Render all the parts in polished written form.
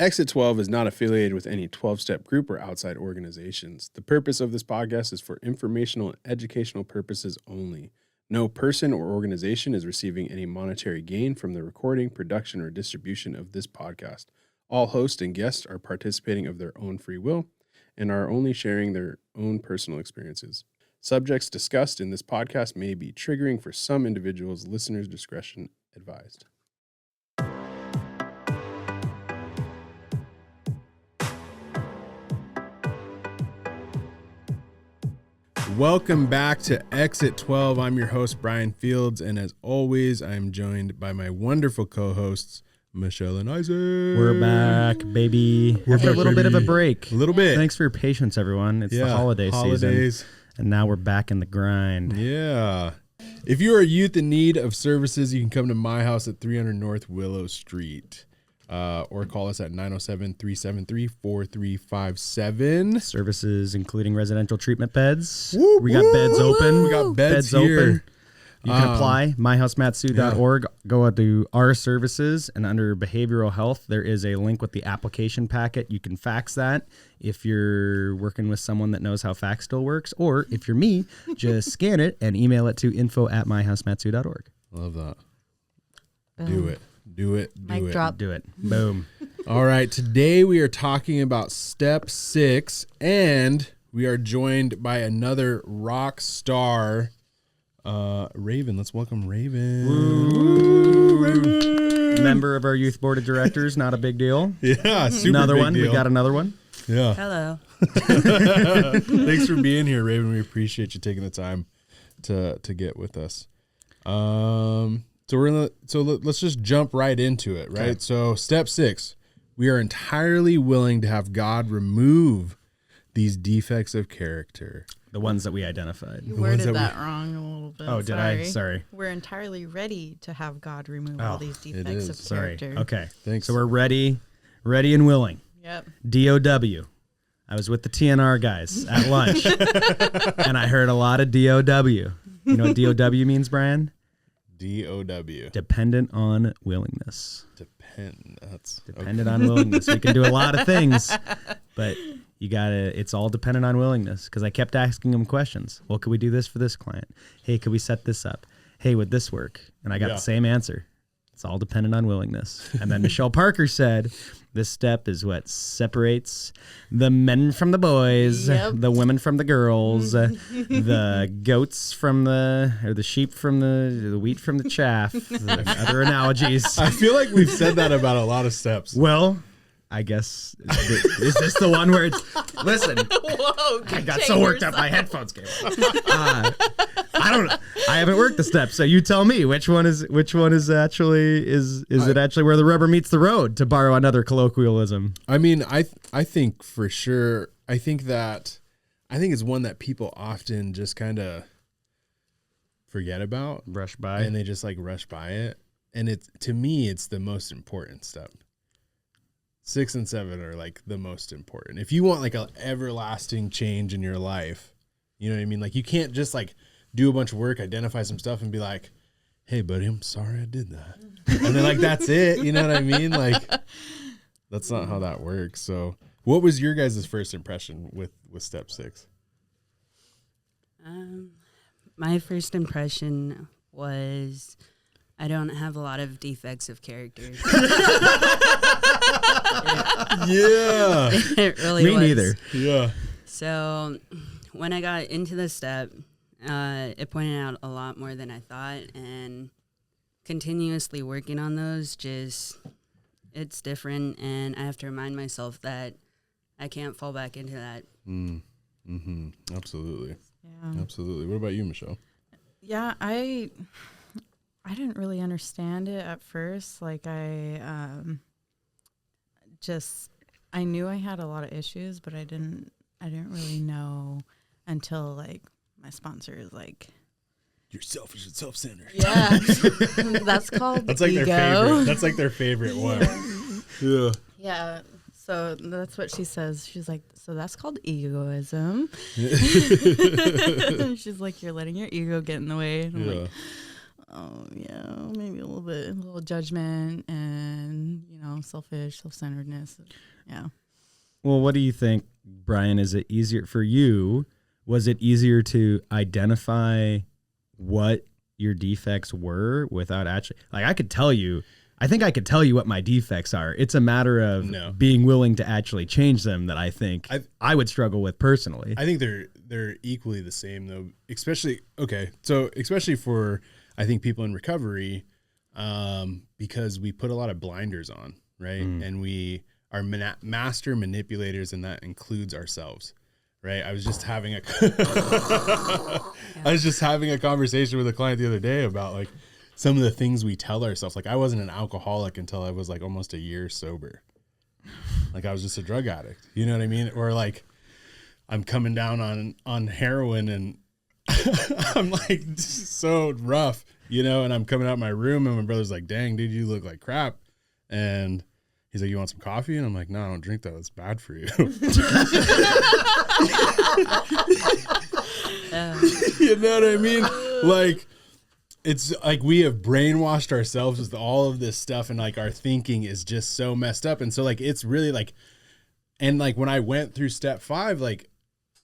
Exit 12 is not affiliated with any 12-step group or outside organizations. The purpose of this podcast is for informational and educational purposes only. No person or organization is receiving any monetary gain from the recording, production, or distribution of this podcast. All hosts and guests are participating of their own free will and are only sharing their own personal experiences. Subjects discussed in this podcast may be triggering for some individuals. Listeners' discretion advised. Welcome back to Exit 12. I'm your host, Bryan Fields, and as always, I'm joined by my wonderful co-hosts, Michelle and Isaac. We're back, baby. After a little bit of a break. A little bit. Thanks for your patience, everyone. It's the holiday season, and now we're back in the grind. Yeah. If you are a youth in need of services, you can come to my house at 300 North Willow Street. Or call us at 907-373-4357. Services including residential treatment beds. Woo, we got beds open. We got beds here. Open. You can apply, myhousematsu.org. Go to our services, and under behavioral health, there is a link with the application packet. You can fax that if you're working with someone that knows how fax still works. Or if you're me, just scan it and email it to info@myhousematsu.org. Love that. Do it. Do it. Do Mic it. drop. Do it. Boom. All right. Today we are talking about step 6, and we are joined by another rock star, Raven. Let's welcome Raven. Woo. Raven. Member of our youth board of directors. Not a big deal. Yeah. Super another big one. deal. We got another one. Yeah. Hello. Thanks for being here, Raven. We appreciate you taking the time to get with us. So let's just jump right into it, right? Okay. So step 6, we are entirely willing to have God remove these defects of character. The ones that we identified. You worded that wrong a little bit. Oh, did I? Sorry. We're entirely ready to have God remove all these defects of character. Okay. Thanks. So we're ready and willing. Yep. DOW. I was with the TNR guys at lunch, and I heard a lot of DOW. You know what DOW means, Bryan? DOW. Dependent on willingness. Dependent on willingness. We can do a lot of things, but it's all dependent on willingness. Because I kept asking them questions. Well, could we do this for this client? Hey, could we set this up? Hey, would this work? And I got the same answer. It's all dependent on willingness. And then Michelle Parker said, this step is what separates the men from the boys, the women from the girls, the goats from the sheep from the wheat from the chaff, other analogies. I feel like we've said that about a lot of steps. Well, I guess, is this the one where it's, listen, whoa, I got so worked up my headphones came off. I don't know. I haven't worked the steps, so you tell me which one is actually it actually where the rubber meets the road, to borrow another colloquialism. I mean, I think for sure, I think it's one that people often just kind of forget about, brush by, and they just like rush by it. And to me, it's the most important step. 6 and 7 are like the most important. If you want like an everlasting change in your life, you know what I mean? Like you can't just like do a bunch of work, identify some stuff and be like, hey buddy, I'm sorry I did that. And then like, that's it. You know what I mean? Like that's not how that works. So what was your guys' first impression with step 6? My first impression was I don't have a lot of defects of character. Yeah. It really Me was. neither. Yeah. So when I got into the step, it pointed out a lot more than I thought, and continuously working on those, it's different, and I have to remind myself that I can't fall back into that. Mm-hmm. Absolutely. Yeah. Absolutely. What about you, Michelle? Yeah, I didn't really understand it at first. Like I knew I had a lot of issues, but I didn't really know until like my sponsor is like, you're selfish and self-centered. yeah, that's called That's like ego. their favorite. That's like their favorite one. Yeah. Yeah. So that's what she says. She's like, so that's called egoism. She's like, you're letting your ego get in the way. And I'm like, Oh yeah, maybe a little judgment, and selfish, self-centeredness. Yeah. Well, what do you think, Bryan? Is it easier for you? Was it easier to identify what your defects were without actually, like, I think I could tell you what my defects are. It's a matter of being willing to actually change them that I think I would struggle with personally. I think they're equally the same though, especially for, I think, people in recovery, because we put a lot of blinders on, right? And we are master manipulators, and that includes ourselves. Right. I was just having a conversation with a client the other day about like some of the things we tell ourselves. Like, I wasn't an alcoholic until I was like almost a year sober. Like, I was just a drug addict. You know what I mean? Or like, I'm coming down on heroin and I'm like so rough, and I'm coming out of my room and my brother's like, dang, dude, you look like crap. And he's like, you want some coffee? And I'm like, no, I don't drink that. It's bad for you. You know what I mean? Like, it's like we have brainwashed ourselves with all of this stuff, and like our thinking is just so messed up. And so like, it's really like, and like when I went through step 5, like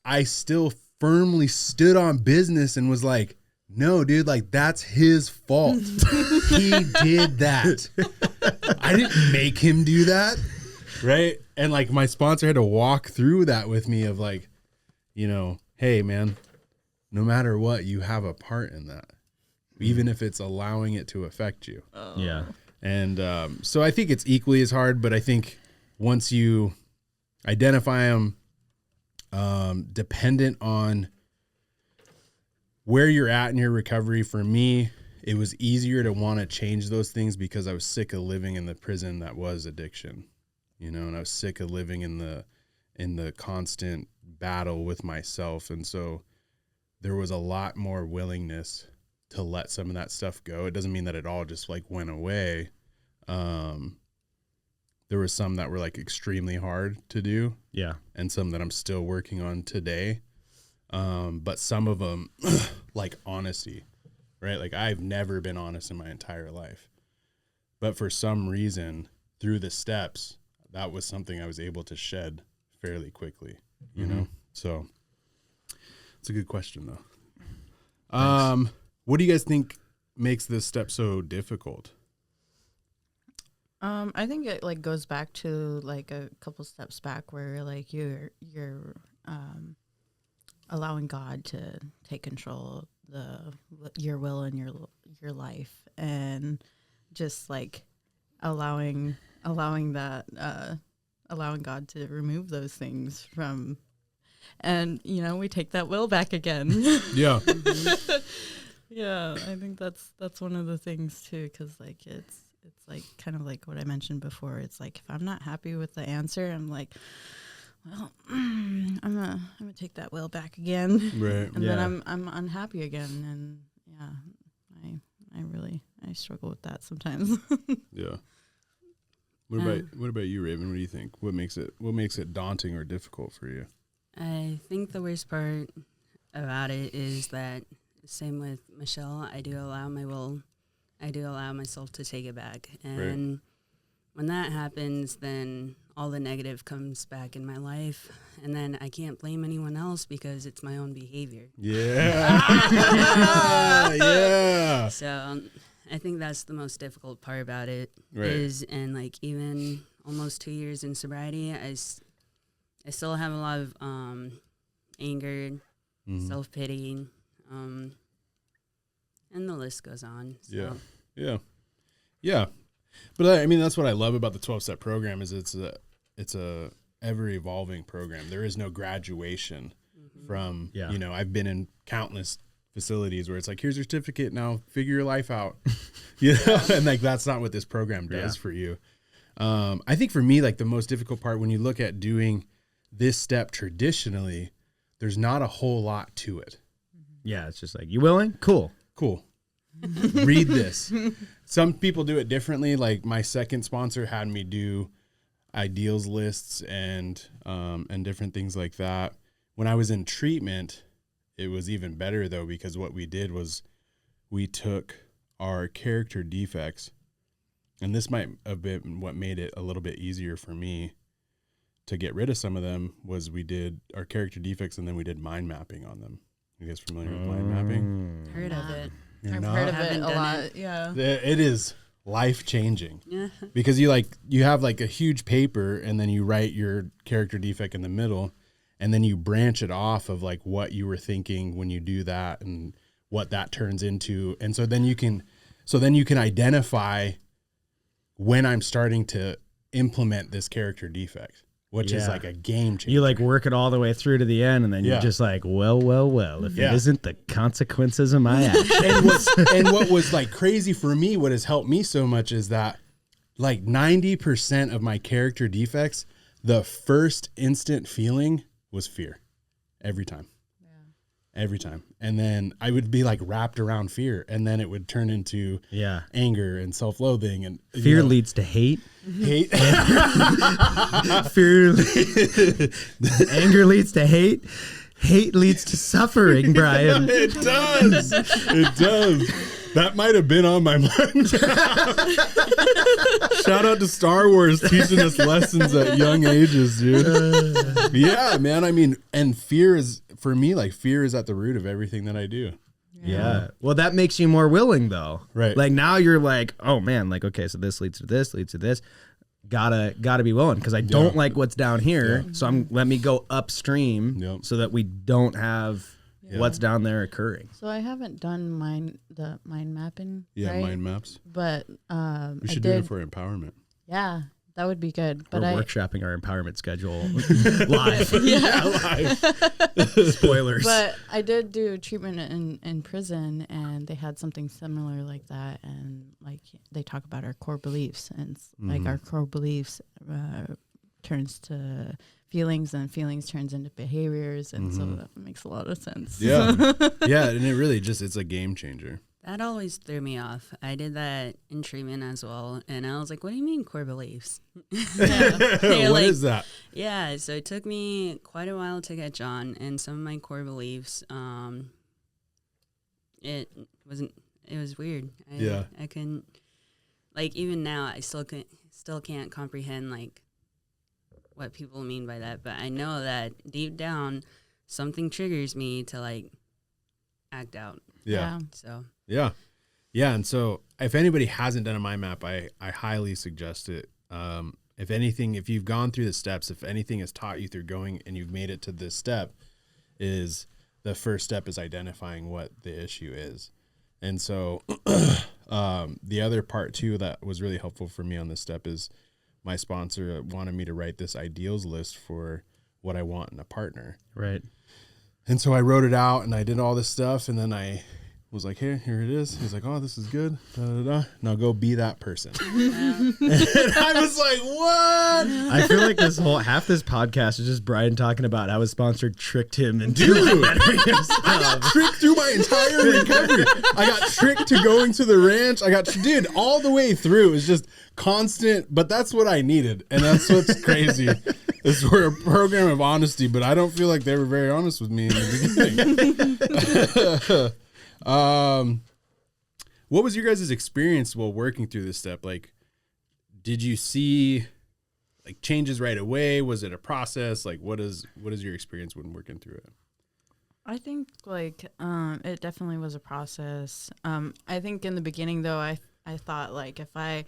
I still firmly stood on business and was like, no, dude, like that's his fault. He did that. I didn't make him do that. Right. And like my sponsor had to walk through that with me of like, hey man, no matter what, you have a part in that, even if it's allowing it to affect you. Yeah. And so I think it's equally as hard, but I think once you identify them, dependent on where you're at in your recovery, for me, it was easier to want to change those things because I was sick of living in the prison that was addiction, and I was sick of living in the constant battle with myself. And so there was a lot more willingness to let some of that stuff go. It doesn't mean that it all just like went away. There was some that were like extremely hard to do. Yeah. And some that I'm still working on today. But some of them, like honesty, right? Like I've never been honest in my entire life, but for some reason through the steps, that was something I was able to shed fairly quickly, you know? So it's a good question though. Thanks. What do you guys think makes this step so difficult? I think it like goes back to like a couple steps back where like you're allowing God to take control of your will and your life, and just like allowing God to remove those things from, and we take that will back again. Yeah. Yeah, I think that's one of the things too, because like it's like kind of like what I mentioned before. It's like if I'm not happy with the answer, I'm like, well, I'm gonna take that will back again, right? And then I'm unhappy again, and I struggle with that sometimes. Yeah. What about you, Raven? What do you think? What makes it daunting or difficult for you? I think the worst part about it is that, same with Michelle, I do allow myself to take it back. And when that happens, then all the negative comes back in my life. And then I can't blame anyone else because it's my own behavior. Yeah. Yeah. So I think that's the most difficult part about it and like even almost 2 years in sobriety, I still have a lot of anger, self-pity, and the list goes on. So. Yeah. But I mean, that's what I love about the 12-step program is it's a ever evolving program. There is no graduation from, I've been in countless facilities where it's like, here's your certificate, now figure your life out, and like, that's not what this program does for you. I think for me, like the most difficult part when you look at doing this step traditionally, there's not a whole lot to it. Yeah. It's just like, you willing? Cool. Read this. Some people do it differently. Like my second sponsor had me do ideals lists and different things like that. When I was in treatment, it was even better though, because what we did was we took are character defects. And this might have been what made it a little bit easier for me to get rid of some of them, was we did our character defects and then we did mind mapping on them. You guys familiar with mind mapping? Heard of it. I've heard of it Haven't a done lot. it. Yeah. It is life changing. Yeah. Because you have like a huge paper and then you write your character defect in the middle, and then you branch it off of like what you were thinking when you do that and what that turns into. And so then you can identify when I'm starting to implement this character defect, which is like a game changer. You like work it all the way through to the end, and then you're just like, well, if it isn't the consequences of my actions. And what was like crazy for me, what has helped me so much is that like 90% of my character defects, the first instant feeling was fear every time. Every time. And then I would be like wrapped around fear, and then it would turn into anger and self-loathing, and fear leads to hate. Hate. Fear anger leads to hate. Hate leads to suffering, Bryan. It does. It does. That might have been on my mind. Shout out to Star Wars teaching us lessons at young ages, dude. Yeah, man. I mean, and fear is, for me, like fear is at the root of everything that I do. Yeah. Well, that makes you more willing, though. Right. Like now you're like, oh man, like, okay, so this leads to this, leads to this. Gotta be willing, because I don't like what's down here. Yeah. So let me go upstream so that we don't have what's down there occurring. So I haven't done the mind mapping. Yeah, right? mind maps. But We should do it for empowerment. Yeah, that would be good. But We're workshopping our empowerment schedule live. Live. Spoilers. But I did do treatment in prison, and they had something similar like that. And like they talk about our core beliefs, and like our core beliefs turns to feelings, and feelings turns into behaviors, and so that makes a lot of sense. Yeah. Yeah, and it really it's a game changer. That always threw me off. I did that in treatment as well, and I was like, what do you mean core beliefs? What is that? Yeah, so it took me quite a while to catch on, and some of my core beliefs, it was weird. I couldn't, like, even now, I still can't comprehend, like, what people mean by that, but I know that deep down, something triggers me to, like, act out. Yeah. So. Yeah. Yeah. And so if anybody hasn't done a mind map, I highly suggest it. If anything, if you've gone through the steps, if anything has taught you through going and you've made it to this step, is the first step is identifying what the issue is. And so the other part too that was really helpful for me on this step is my sponsor wanted me to write this ideals list for what I want in a partner. Right. And so I wrote it out and I did all this stuff, and then I was like, here it is. He's like, oh, this is good. Da, da, da. Now go be that person. And I was like, what? I feel like half this podcast is just Bryan talking about how his sponsor tricked him into bettering himself. I got tricked through my entire recovery. I got tricked to going to the ranch. Dude, all the way through. It was just constant, but that's what I needed. And that's what's crazy. We're a program of honesty, but I don't feel like they were very honest with me in the beginning. What was your guys' experience while working through this step? Like, did you see like changes right away? Was it a process? Like, what is your experience when working through it? I think like it definitely was a process. I think in the beginning though, I thought like if I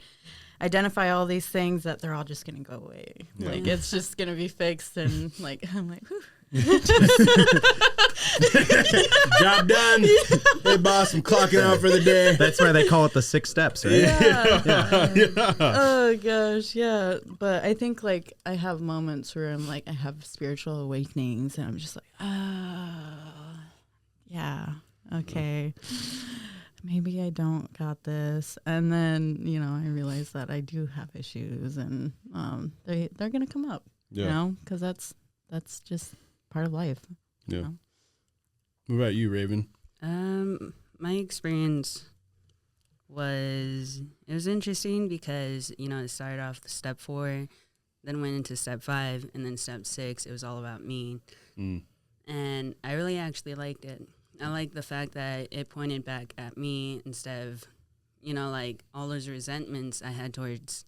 identify all these things that they're all just gonna go away. Yeah. Like it's just gonna be fixed, and like I'm like, whew. Job done. Hey boss, I'm clocking out for the day. That's why they call it the 6 steps, right? Yeah. Oh gosh, yeah. But I think like I have moments where I'm like I have spiritual awakenings, and I'm just like, yeah, okay. Maybe I don't got this, and then I realize that I do have issues, and they're gonna come up, because that's just part of life. Yeah. What about you, Raven? My experience was interesting because it started off with step 4, then went into step 5, and then step 6. It was all about me, and I really actually liked it. I like the fact that it pointed back at me instead of you know, like all those resentments I had towards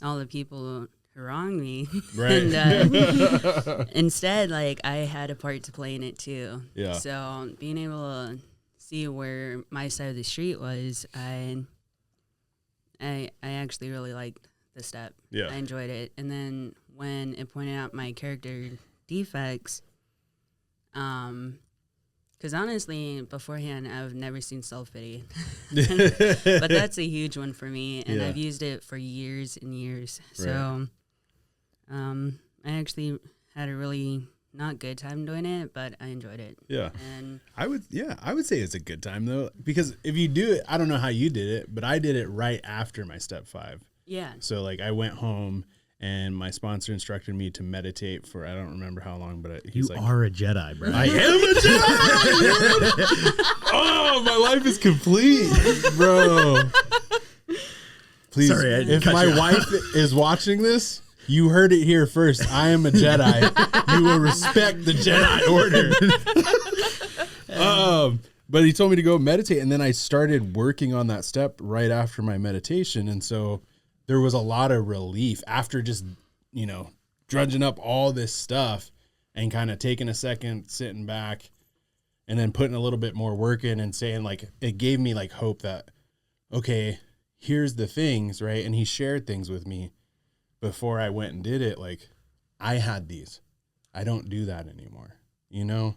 all the people who wronged me. Right. And instead, like, I had a part to play in it too. Yeah. So being able to see where my side of the street was, I actually really liked the step. Yeah. I enjoyed it. And then when it pointed out my character defects, because honestly, beforehand, I've never seen self-pity. But that's a huge one for me, and Yeah. I've used it for years and years. Right. So I actually had a really not good time doing it, but I enjoyed it. Yeah. And I would say it's a good time though, because if you do it, I don't know how you did it, but I did it right after my step 5. yeah, So like I went home and my sponsor instructed me to meditate for, I don't remember how long, but You he's like, are a Jedi, bro. I am a Jedi. Oh, my life is complete, bro. Please, Sorry, I if cut my you off. wife is watching this, you heard it here first. I am a Jedi. You will respect the Jedi Order. But he told me to go meditate, and then I started working on that step right after my meditation, and so there was a lot of relief after just, you know, drudging up all this stuff and kind of taking a second, sitting back, and then putting a little bit more work in and saying, like, it gave me like hope that, okay, here's the things, right? And he shared things with me before I went and did it. Like, I had these, I don't do that anymore, you know?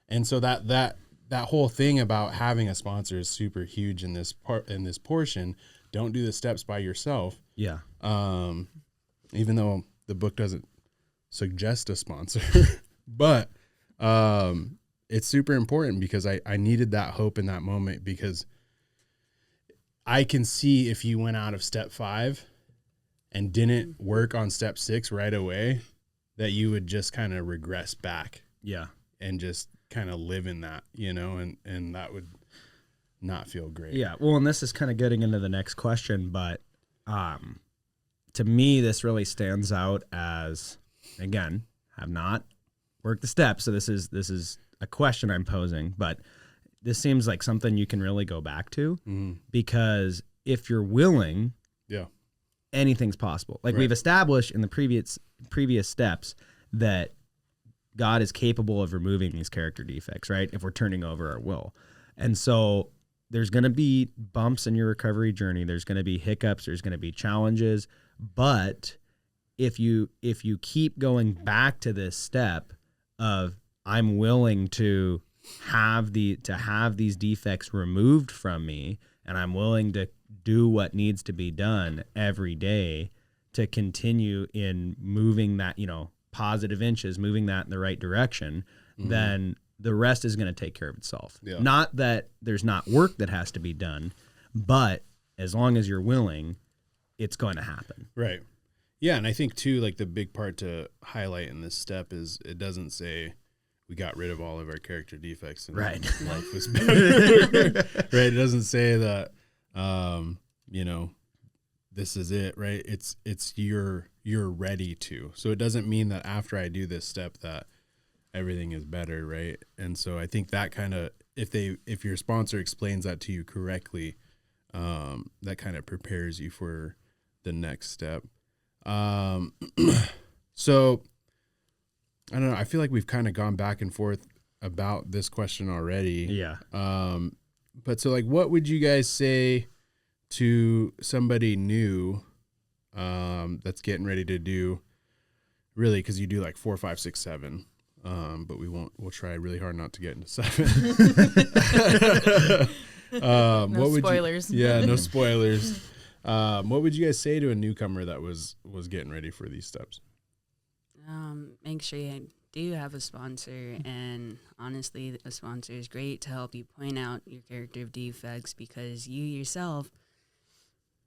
And so that whole thing about having a sponsor is super huge in this part, in this portion. Don't do the steps by yourself. Yeah. Even though the book doesn't suggest a sponsor, but it's super important because I needed that hope in that moment, because I can see if you went out of step 5 and didn't work on step 6 right away, that you would just kind of regress back Yeah. and just kind of live in that, you know, and that would not feel great. Yeah. Well, and this is kind of getting into the next question, but to me, this really stands out as, again, have not worked the steps. So this is a question I'm posing, but this seems like something you can really go back to, because if you're willing, Yeah. anything's possible. Like Right. we've established in the previous steps that God is capable of removing these character defects, right? If we're turning over our will. And so there's going to be bumps in your recovery journey. There's going to be hiccups. There's going to be challenges. But if you keep going back to this step of, I'm willing to have these defects removed from me, and I'm willing to do what needs to be done every day to continue in moving that, you know, positive inches, moving that in the right direction, then the rest is going to take care of itself. Yeah. Not that there's not work that has to be done, but as long as you're willing, it's going to happen. Right. Yeah. And I think too, like the big part to highlight in this step is it doesn't say we got rid of all of our character defects and Right. life was better. Right. It doesn't say that, you know, this is it, right? It's you're ready to. So it doesn't mean that after I do this step that everything is better, right? And so I think that kind of, if your sponsor explains that to you correctly, that kind of prepares you for the next step. So I don't know. I feel like we've kind of gone back and forth about this question already. Yeah. But so like, what would you guys say to somebody new that's getting ready to do, really, because you do like 4, 5, 6, 7, but we'll try really hard not to get into 7. No spoilers. No spoilers. What would you guys say to a newcomer that was getting ready for these steps? Make sure you do have a sponsor, and honestly, a sponsor is great to help you point out your character defects, because you yourself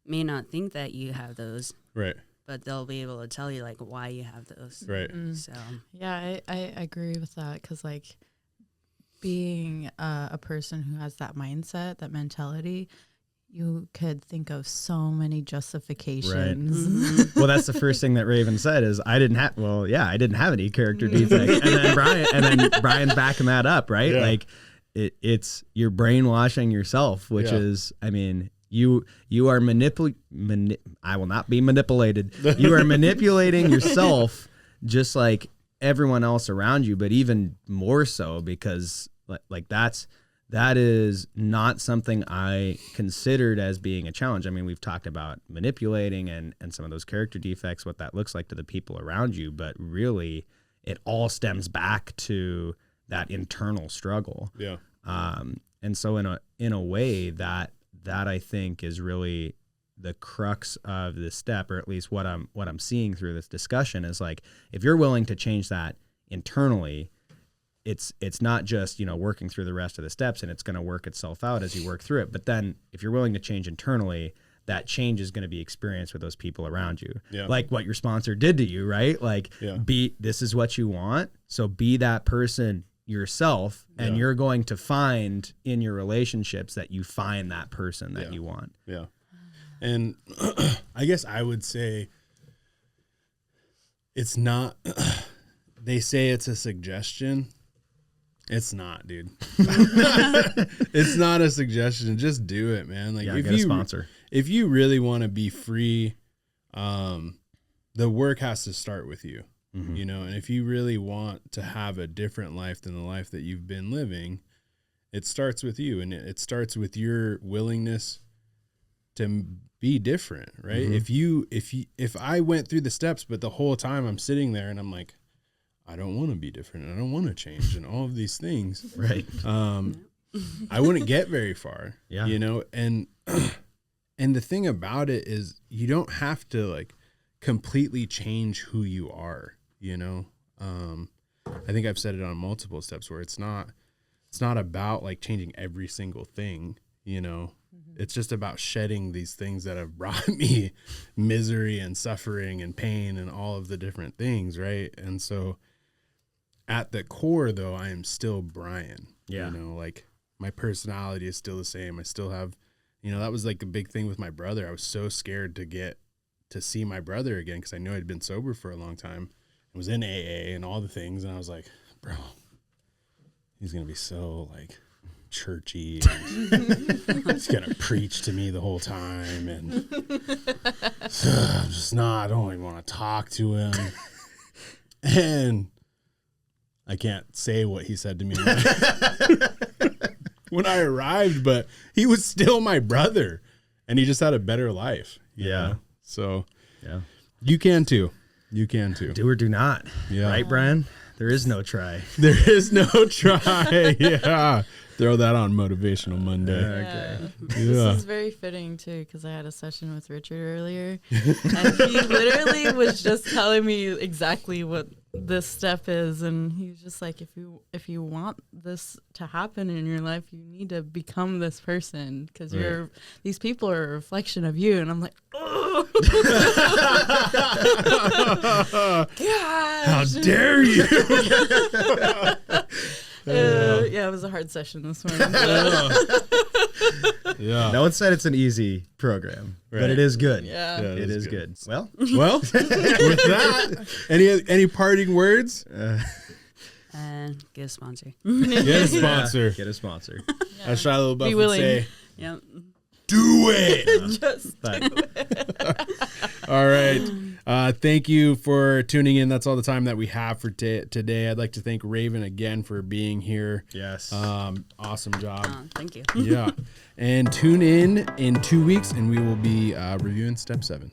may not think that you have those, Right. but they'll be able to tell you like why you have those. Right. So Yeah, I agree with that, because like being a person who has that mindset, that mentality, you could think of so many justifications. Well, that's the first thing that Raven said is I didn't have any character defects. And then Bryan backing that up, right? Yeah. Like it's you're brainwashing yourself, which Yeah. is, I mean, You are I will not be manipulated. You are manipulating yourself just like everyone else around you, but even more so because like that is not something I considered as being a challenge. I mean, we've talked about manipulating and some of those character defects, what that looks like to the people around you, but really it all stems back to that internal struggle. Yeah. And so in a way that I think is really the crux of this step, or at least what I'm seeing through this discussion is like, if you're willing to change that internally, it's not just, working through the rest of the steps and it's going to work itself out as you work through it. But then if you're willing to change internally, that change is going to be experienced with those people around you. Yeah. Like what your sponsor did to you, right? Like this is what you want. So be that person yourself, and you're going to find in your relationships that you find that person that you want. Yeah. And I guess I would say it's not, they say it's a suggestion. It's not, dude. It's not a suggestion. Just do it, man. Like, if get a sponsor. If you really want to be free, the work has to start with you, and if you really want to have a different life than the life that you've been living, it starts with you, and it starts with your willingness to be different, right? If I went through the steps, but the whole time I'm sitting there and I'm like, I don't want to be different. I don't want to change and all of these things. Right. I wouldn't get very far, Yeah. And the thing about it is you don't have to like completely change who you are, I think I've said it on multiple steps where it's not about like changing every single thing, It's just about shedding these things that have brought me misery and suffering and pain and all of the different things, right? And so at the core, though, I am still Bryan. Yeah. Like my personality is still the same. I still have, that was like a big thing with my brother. I was so scared to get to see my brother again because I knew I'd been sober for a long time. I was in AA and all the things. And I was like, bro, he's going to be so like churchy. And he's going to preach to me the whole time. And I'm just not, I don't even want to talk to him. And I can't say what he said to me when I arrived, but he was still my brother and he just had a better life. Yeah. So yeah, you can too. You can too. Do or do not. Yeah. Right, Bryan? There is no try. There is no try. Yeah. Throw that on Motivational Monday. Okay. This is very fitting too because I had a session with Richard earlier, and he literally was just telling me exactly what this step is, and he was just like, if you want this to happen in your life, you need to become this person because these people are a reflection of you. And I'm like, oh, gosh. How dare you? Yeah, it was a hard session this morning. Yeah. No one said it's an easy program, but it is good. Yeah. It is good. Well, with that, any parting words? Get a sponsor. Get a sponsor. Get a sponsor. As Shiloh LaBeouf would willing. say, Yep. do it. Just But All right. Thank you for tuning in. That's all the time that we have for today. I'd like to thank Raven again for being here. yes. Awesome job. Thank you. Yeah. And tune in 2 weeks and we will be reviewing step 7.